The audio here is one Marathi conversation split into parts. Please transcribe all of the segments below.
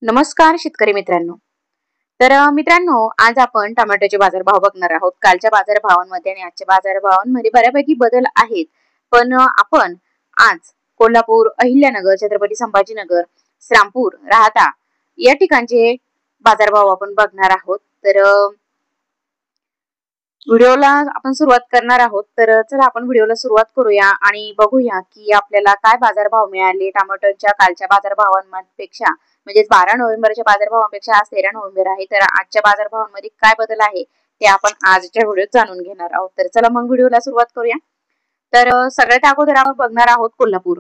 नमस्कार शेतकरी मित्रांनो. मित्रांनो, आज आपण टोमॅटोचे बाजारभाव बघणार आहोत. कालच्या बाजारभावांमध्ये आणि आजच्या बाजारभावांमध्ये बऱ्यापैकी बदल आहेत. पण आपण आज कोल्हापूर, अहिल्यानगर, छत्रपती संभाजीनगर, श्रामपूर, राहाता या ठिकाणचे बाजारभाव आपण बघणार आहोत. व्हिडिओला आपण सुरुवात करणार आहोत. चला आपण व्हिडिओला सुरुवात करूया आणि बघूया की आपल्याला काय बाजारभाव मिळाले टोमॅटोच्या कालच्या बाजारभावांपेक्षा. म्हणजे 12 नोव्हेंबरच्या बाजारभावापेक्षा आज 13 नोव्हेंबर आहे. तर आजच्या बाजारभावांमध्ये काय बदल आहे ते आपण आजच्या व्हिडिओत जाणून घेणार आहोत. तर चला मग व्हिडिओला सुरुवात करूया. सगळ्यात अगोदर आपण बघणार आहोत कोल्हापूर.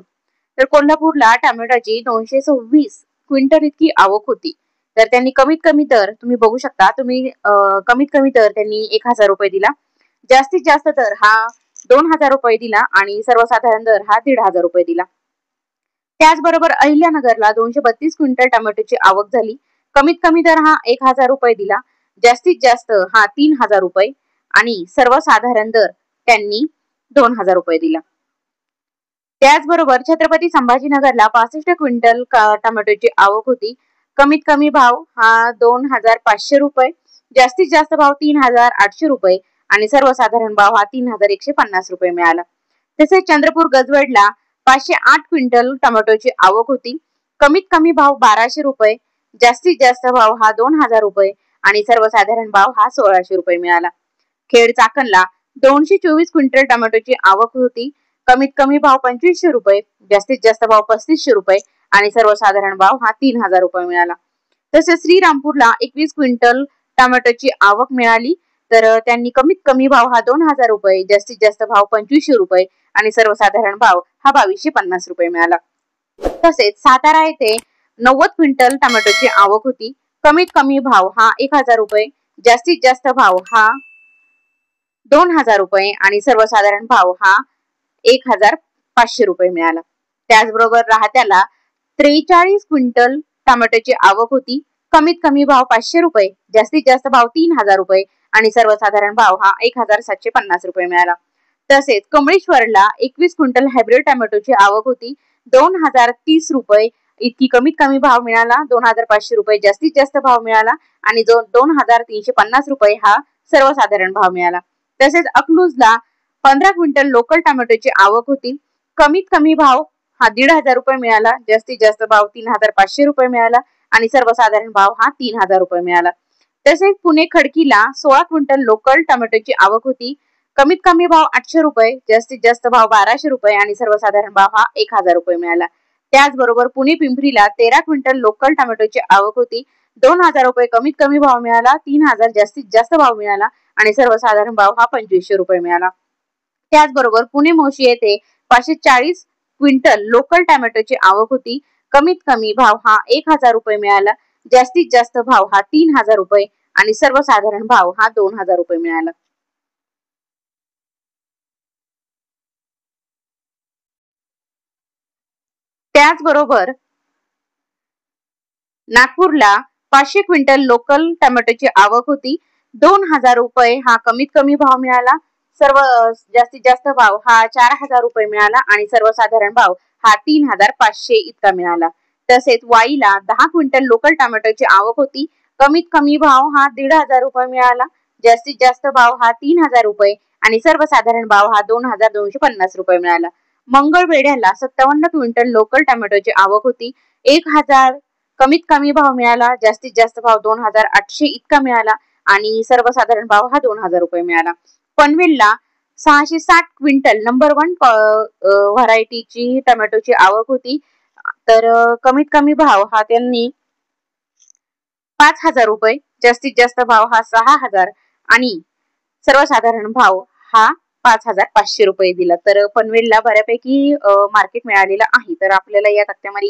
तर कोल्हापूरला टोमॅटोची 226 क्विंटल इतकी आवक होती. तर त्यांनी कमीत कमी दर तुम्ही बघू शकता. कमीत कमी दर त्यांनी 1000 रुपये दिला. जास्तीत जास्त दर हा 2000 रुपये दिला आणि सर्वसाधारण दर हा 1500 रुपये दिला. त्याचबरोबर अहिल्यानगरला 232 क्विंटल टोमॅटोची आवक झाली. कमीत कमी दर हा 1000 रुपये दिला. जास्तीत जास्त हा 3000 रुपये आणि सर्वसाधारण दर त्यांनी 2000 रुपये दिला. त्याचबरोबर छत्रपती संभाजीनगरला 65 क्विंटल टोमॅटोची आवक होती. कमीत कमी भाव हा 2500 रुपये, जास्तीत जास्त भाव 3800 रुपये आणि सर्वसाधारण भाव हा 3150 रुपये मिळाला. तसेच चंद्रपूर गजवडला 508 क्विंटल टोमॅटोची आवक होती. कमीत कमी भाव 1200 रुपये, जास्तीत जास्त भाव हा 2000 रुपये आणि सर्वसाधारण भाव हा 1600 रुपये मिळाला. खेड चाकणला 224 क्विंटल टोमॅटोची आवक होती. कमीत कमी भाव 2500 रुपये, जास्तीत जास्त भाव 3500 रुपये आणि सर्वसाधारण भाव हा 3000 रुपये मिळाला. तसेच श्रीरामपूरला 21 क्विंटल टोमॅटोची आवक मिळाली. त्यांनी कमीत कमी भाव हा 2000 रुपये, जास्तीत जास्त भाव 2500 रुपये आणि सर्वसाधारण भाव हा 2250 रुपये मिळाला. तसेच सातारा येथे 90 क्विंटल टोमॅटोची आवक होती. कमीत कमी भाव हा 1000 रुपये, जास्तीत जास्त भाव हा 2000 रुपये आणि सर्वसाधारण भाव हा 1500 रुपये मिळाला. त्याचबरोबर राहत्याला 43 क्विंटल टोमॅटोची आवक होती. कमीत कमी भाव 500 रुपये, जास्तीत जास्त भाव 3000 रुपये आणि सर्वसाधारण भाव हा 1750 रुपये मिळाला. तसेच कमळेश्वरला 21 क्विंटल हायब्रिड टोमॅटोची आवक होती. 2030 रुपये इतकी कमीत कमी भाव मिळाला. 2500 रुपये जास्तीत जास्त भाव मिळाला आणि 2350 रुपये हा सर्वसाधारण भाव मिळाला. तसेच अकलूजला 15 क्विंटल लोकल टोमॅटोची आवक होती. कमीत कमी भाव हा 1500 रुपये मिळाला, जास्तीत जास्त भाव 3500 रुपये मिळाला आणि सर्वसाधारण भाव हा 3000 रुपये मिळाला. तसेच पुणे खडकीला 16 क्विंटल लोकल टोमॅटोची आवक होती. कमीत कमी भाव 800 रुपये, जास्तीत जास्त भाव 1200 रुपये आणि सर्वसाधारण भाव हा 1000 रुपये मिळाला. त्याचबरोबर पुणे पिंपरीला 13 क्विंटल लोकल टोमॅटोची आवक होती. 2000 रुपये कमीत कमी भाव मिळाला, 3000 जास्तीत जास्त भाव मिळाला आणि सर्वसाधारण भाव हा 2500 रुपये मिळाला. त्याचबरोबर पुणे मोशी येथे 540 क्विंटल लोकल टोमॅटोची आवक होती. कमीत कमी भाव हा 1000 रुपये मिळाला, जास्तीत जास्त भाव हा 3000 रुपये आणि सर्वसाधारण भाव हा 2000 रुपये मिळाला. त्याचबरोबर नागपूरला 500 क्विंटल लोकल टोमॅटोची आवक होती. 2000 रुपये हा कमीत कमी भाव मिळाला. जास्तीत जास्त भाव हा 4000 रुपये मिळाला आणि सर्वसाधारण भाव हा 3500 इतका मिळाला. तसेच वाईला 10 क्विंटल लोकल टोमॅटोची आवक होती. कमीत कमी भाव हा 1500 रुपये मिळाला, जास्तीत जास्त भाव हा 3000 रुपये आणि सर्वसाधारण भाव हा 2250 रुपये मिळाला. मंगळवेढ्याला 57 क्विंटल लोकल टोमॅटोची आवक होती. 1000 कमीत कमी भाव मिळाला, जास्तीत जास्त भाव 2800 इतका मिळाला आणि सर्वसाधारण भाव हा 2000 रुपये मिळाला. पनवेलला 660 क्विंटल नंबर 1 व्हरायटीची टोमॅटोची आवक होती. कमीत कमी भाव हा त्यांनी 5000 रुपये, जास्तीत जास्त भाव हा 6000 आणि सर्वसाधारण भाव हा 5500 रुपये दिला. पनवेलला बऱ्यापैकी मार्केट मिळालेलं आहे. तर आपल्याला या तक्त्यामध्ये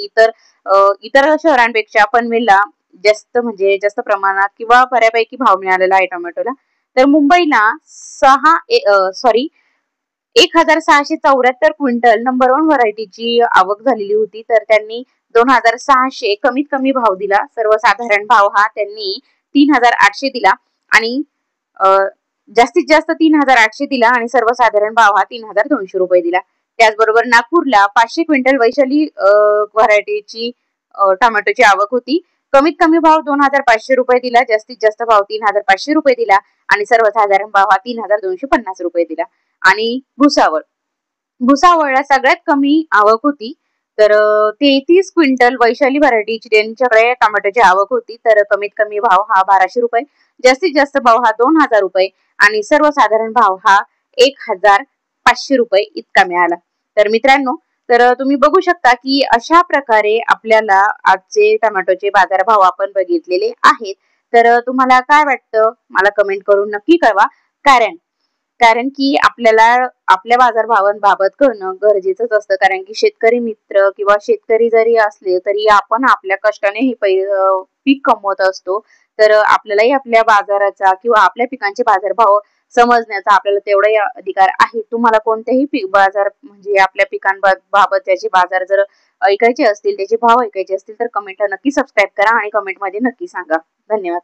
इतर शहरांपेक्षा पनवेलला जास्त प्रमाणात किंवा बऱ्यापैकी भाव मिळालेला आहे टोमॅटोला. तर मुंबईला 1674 क्विंटल नंबर 1 व्हरायटीची आवक झालेली होती. तर त्यांनी 2600 कमीत कमी भाव दिला. सर्वसाधारण भाव हा त्यांनी 3800 दिला आणि जास्तीत जास्त 3800 दिला आणि सर्वसाधारण भाव हा 3200 रुपये दिला. त्याचबरोबर नागपूरला 500 क्विंटल वैशाली व्हरायटीची टोमॅटोची आवक होती. कमीत कमी भाव 2500 रुपये दिला, जास्तीत जास्त भाव 3500 रुपये दिला आणि सर्वसाधारण भाव हा 3250 रुपये दिला. आणि भुसावळला सगळ्यात कमी आवक होती, तर 33 क्विंटल वैशाली व्हरायटीची त्यांच्याकडे टोमॅटोची आवक होती. तर कमीत कमी भाव हा 1200 रुपये, जास्तीत जास्त भाव हा 2000 रुपये आणि सर्वसाधारण भाव हा 1500 रुपये इतका मिळाला. तर मित्रांनो, तर तुम्ही बघू शकता की अशा प्रकारे आपल्याला आजचे टोमॅटोचे बाजारभाव आपण बघितलेले आहेत. तर तुम्हाला काय वाटतं मला कमेंट करून नक्की कळवा. कारण की आपल्याला आपल्या बाजारभावांबाबत कळणं गरजेचंच असतं, कारण की शेतकरी मित्र किंवा शेतकरी जरी असले तरी आपण आपल्या कष्टाने हे पीक कमवत असतो. तर आपल्यालाही आपल्या बाजाराचा किंवा आपल्या पिकांचे बाजारभाव समजण्याचा आपल्याला तेवढाही अधिकार आहे. तुम्हाला कोणत्याही बाजार म्हणजे आपल्या पिकांबाबत त्याचे बाजार जर ऐकायचे असतील, त्याचे भाव ऐकायचे असतील तर कमेंटला नक्की सबस्क्राईब करा आणि कमेंटमध्ये नक्की सांगा. धन्यवाद.